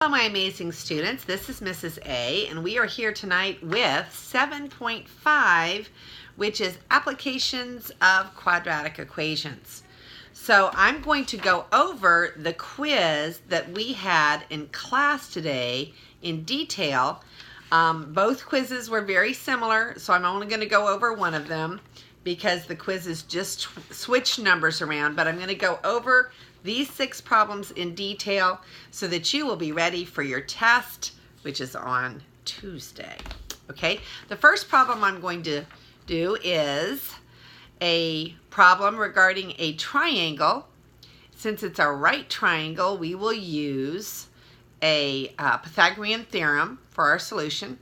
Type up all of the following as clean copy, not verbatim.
Hello, my amazing students. This is Mrs. A, and we are here tonight with 7.5, which is applications of quadratic equations. So I'm going to go over the quiz that we had in class today in detail. Both quizzes were very similar, so I'm only going to go over one of them because the quizzes just switch numbers around, but I'm going to go over these 6 problems in detail so that you will be ready for your test, which is on Tuesday. Okay, the first problem I'm going to do is a problem regarding a triangle. Since it's a right triangle, we will use a Pythagorean theorem for our solution.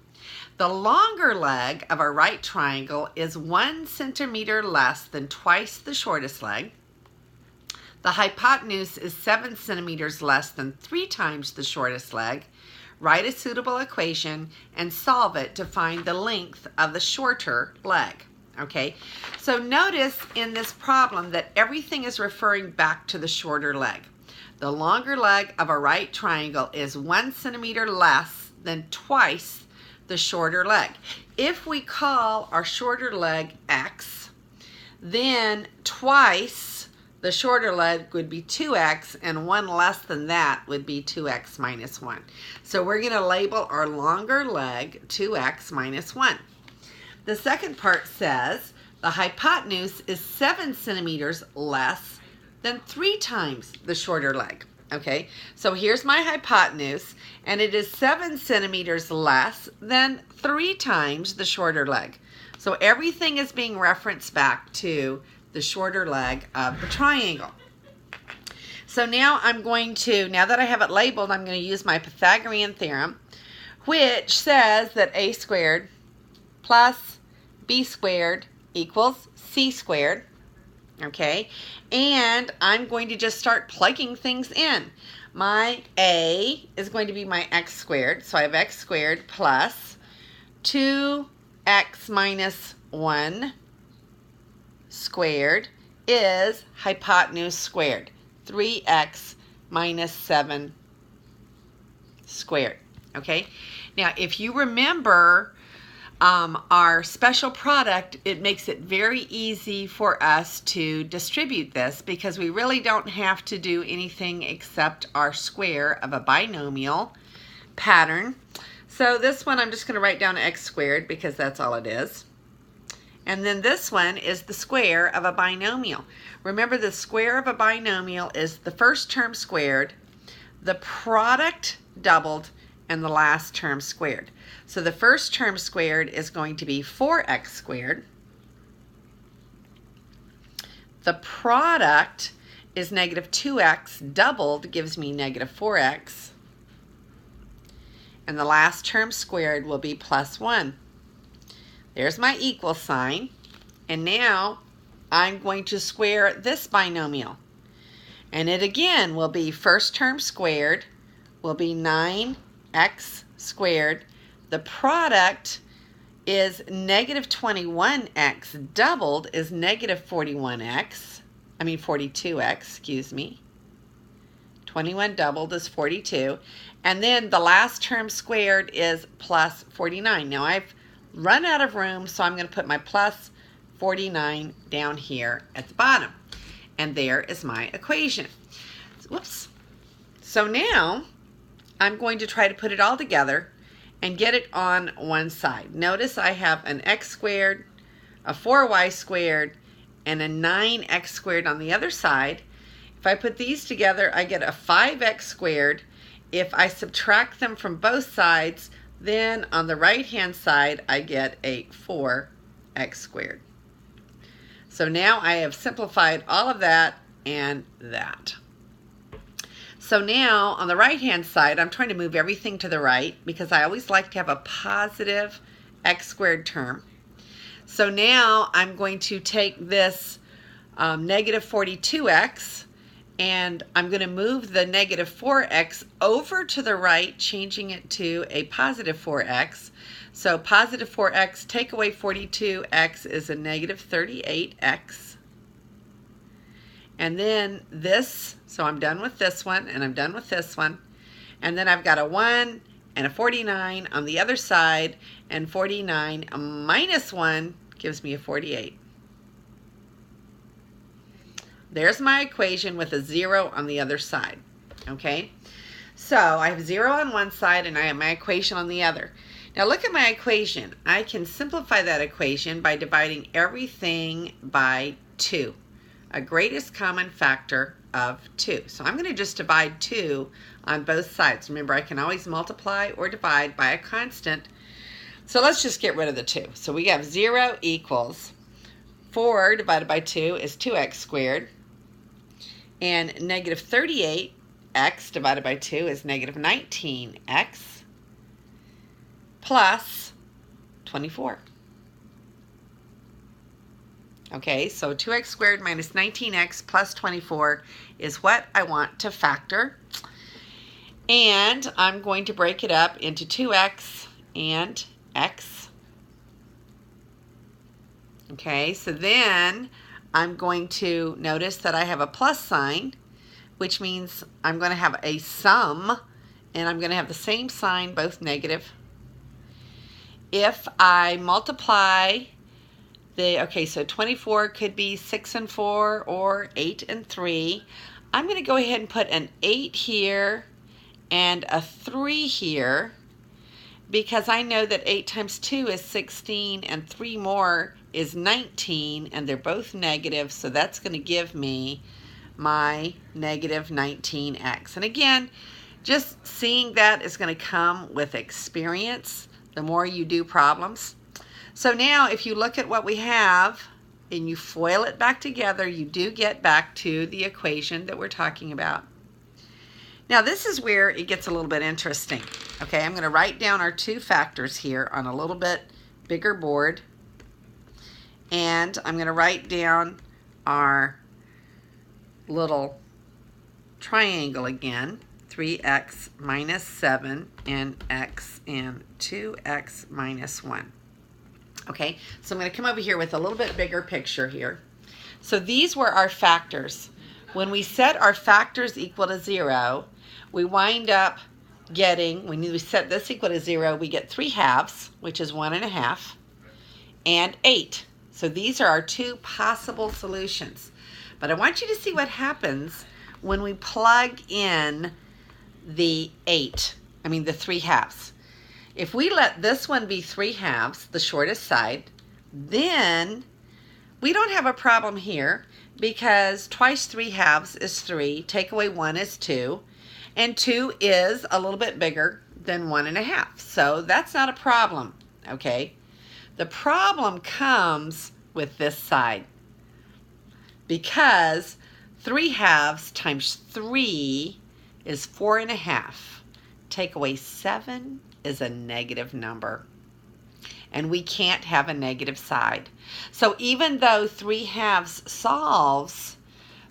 The longer leg of a right triangle is 1 centimeter less than twice the shortest leg. The hypotenuse is 7 centimeters less than 3 times the shortest leg. Write a suitable equation and solve it to find the length of the shorter leg. Okay, so notice in this problem that everything is referring back to the shorter leg. The longer leg of a right triangle is 1 centimeter less than twice the shorter leg. If we call our shorter leg x, then twice the shorter leg would be 2x, and 1 less than that would be 2x minus 1. So we're going to label our longer leg 2x minus 1. The second part says the hypotenuse is 7 centimeters less than 3 times the shorter leg. Okay, so here's my hypotenuse, and it is 7 centimeters less than 3 times the shorter leg. So everything is being referenced back to the shorter leg of the triangle. So now now that I have it labeled, I'm going to use my Pythagorean theorem, which says that a squared plus b squared equals c squared. Okay, and I'm going to just start plugging things in. My a is going to be my x squared, so I have x squared plus 2x minus 1 squared is hypotenuse squared, 3x minus 7 squared. Okay, now if you remember our special product, it makes it very easy for us to distribute this because we really don't have to do anything except our square of a binomial pattern. So this one I'm just going to write down x squared because that's all it is. And then this one is the square of a binomial. Remember, the square of a binomial is the first term squared, the product doubled, and the last term squared. So the first term squared is going to be 4x squared. The product is negative 2x doubled gives me negative 4x. And the last term squared will be plus 1. There's my equal sign, and now I'm going to square this binomial. And it again will be first term squared will be 9x squared. The product is negative 21x doubled is negative 42x, excuse me. 21 doubled is 42. And then the last term squared is plus 49. Now I've run out of room, so I'm going to put my plus 49 down here at the bottom. And there is my equation. Whoops. So now I'm going to try to put it all together and get it on one side. Notice I have an x squared, a 4y squared, and a 9x squared on the other side. If I put these together, I get a 5x squared. If I subtract them from both sides, then on the right-hand side, I get a 4x squared. So now I have simplified all of that and that. So now on the right-hand side, I'm trying to move everything to the right because I always like to have a positive x squared term. So now I'm going to take this negative 42x, and I'm going to move the negative 4x over to the right, changing it to a positive 4x. So positive 4x, take away 42x is a negative 38x. And then this, so I'm done with this one, and I'm done with this one. And then I've got a 1 and a 49 on the other side, and 49 minus 1 gives me a 48. There's my equation with a 0 on the other side, okay? So I have 0 on one side and I have my equation on the other. Now look at my equation. I can simplify that equation by dividing everything by 2, a greatest common factor of 2. So I'm going to just divide 2 on both sides. Remember, I can always multiply or divide by a constant. So let's just get rid of the 2. So we have 0 equals 4 divided by 2 is 2x squared. And negative 38x divided by 2 is negative 19x plus 24. Okay, so 2x squared minus 19x plus 24 is what I want to factor. And I'm going to break it up into 2x and x. Okay, so then I'm going to notice that I have a plus sign, which means I'm going to have a sum, and I'm going to have the same sign, both negative. If I multiply okay, so 24 could be 6 and 4 or 8 and 3. I'm going to go ahead and put an 8 here and a 3 here, because I know that 8 times 2 is 16 and 3 more is 19, and they're both negative, so that's going to give me my negative 19x. And again, just seeing that is going to come with experience the more you do problems. So now if you look at what we have and you FOIL it back together, you do get back to the equation that we're talking about. Now this is where it gets a little bit interesting. Okay, I'm going to write down our 2 factors here on a little bit bigger board. And I'm going to write down our little triangle again. 3x minus 7 and x and 2x minus 1. Okay, so I'm going to come over here with a little bit bigger picture here. So these were our factors. When we set our factors equal to 0, we wind up getting, when we set this equal to 0, we get 3 halves, which is 1 1/2, and 8. So these are our 2 possible solutions. But I want you to see what happens when we plug in the 3 halves. If we let this one be 3 halves, the shortest side, then we don't have a problem here, because twice 3 halves is 3, take away 1 is 2, and 2 is a little bit bigger than 1 1/2. So that's not a problem, okay? The problem comes with this side, because 3 halves times 3 is 4 1/2. Take away 7 is a negative number, and we can't have a negative side. So even though 3 halves solves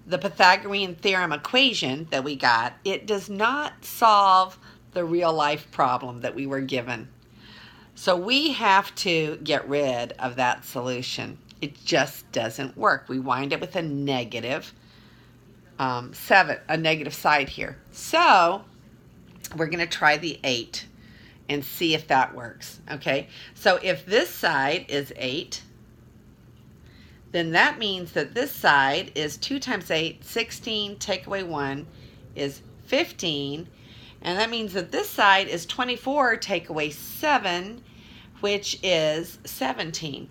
the Pythagorean theorem equation that we got, it does not solve the real life problem that we were given. So we have to get rid of that solution. It just doesn't work. We wind up with a negative 7, a negative side here. So we're going to try the 8 and see if that works. Okay, so if this side is 8, then that means that this side is 2 times 8, 16, take away 1 is 15, and that means that this side is 24, take away 7, which is 17.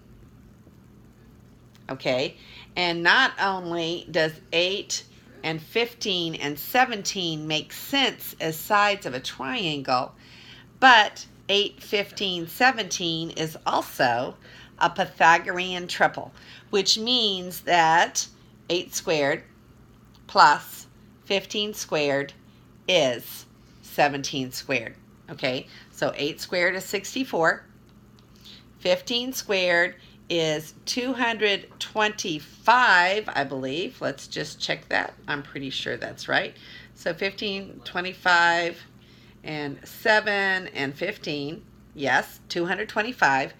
Okay, and not only does 8 and 15 and 17 make sense as sides of a triangle, but 8, 15, 17 is also a Pythagorean triple, which means that 8 squared plus 15 squared is 17 squared. Okay, so 8 squared is 64. 15 squared is 225, I believe. Let's just check that. I'm pretty sure that's right. So 15, 25, and 7 and 15, yes, 225.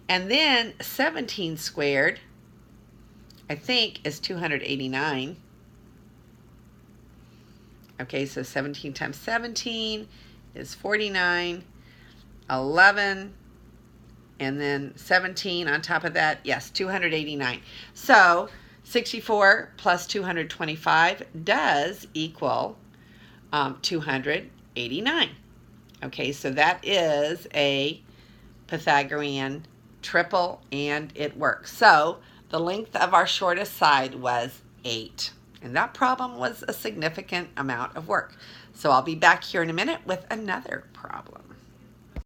And then 17 squared, I think, is 289. Okay, so 17 times 17 is 49, 11, and then 17 on top of that. Yes, 289. So 64 plus 225 does equal 289. Okay, so that is a Pythagorean triple, and it works. So the length of our shortest side was 8. And that problem was a significant amount of work. So I'll be back here in a minute with another problem.